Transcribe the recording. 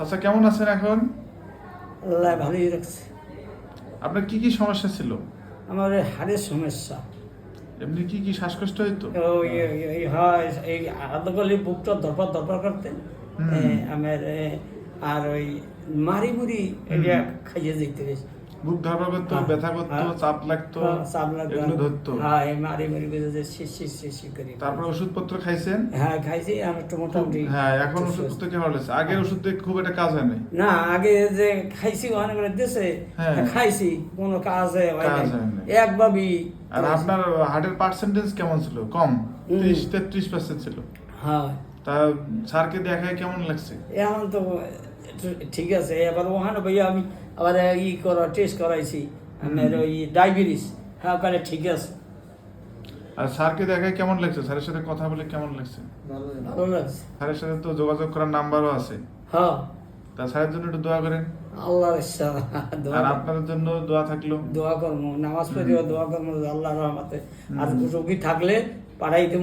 আচ্ছা, কেমন আছেন এখন? আল্লাহ ভালোই রাখছে। আপনার কি কি সমস্যা ছিল? আমার এই হাড়ের সমস্যা। এমনি কি কি শ্বাসকষ্ট হইতো? হয় এই আলাদা করলে বুকটা দরবার দরবার করতে হুম। আমার আর ওই মারি মুড়ি এটা খাইয়ে যেতে বেশ বুক ধরবার করতো, ব্যথা করতো, চাপ লাগতো, চাপ লাগতো, এগুলো ধরতো। হ্যাঁ এই মারি মুড়ি বেঁধে শিশি করি। তারপর ওষুধপত্র খাইছেন? হ্যাঁ খাইছি, আমি একটু মোটামুটি। হ্যাঁ, এখন ওষুধপত্র কি ভালো লাগছে? আগের ওষুধ দিয়ে খুব একটা কাজ হয় নাই। না আগে যে খাইছি অনেক দেশে হ্যাঁ। খাইছি কোনো কাজে হয় কাজ নাই। হয় নাই। একভাবেই আর আপনার হার্টের পার্সেন্টেজ কেমন ছিল? কম, 33% ছিল। হ্যাঁ তা স্যারকে দেখায় কেমন লাগছে? এখন তো ঠিক আছে। এবার ওখানে ভাইয়া আমি আবার টেস্ট করাইছি আমার ওই ডায়াবেটিস। হ্যাঁ ওখানে ঠিক আছে, আর স্যারকে দেখায় কেমন লাগছে? স্যারের সাথে কথা বলে কেমন লাগছে? ভালো লাগছে। স্যারের সাথে তো যোগাযোগ করার নাম্বারও আছে। হ্যাঁ তা স্যারের জন্য একটু দোয়া করেন। আল্লাহর ইচ্ছা আর আপনাদের জন্য দোয়া থাকলো। দোয়া করবো, নামাজ পড়িও দোয়া করবো আল্লাহর রহমতে। আর রোগী থাকলে পাঠাইতে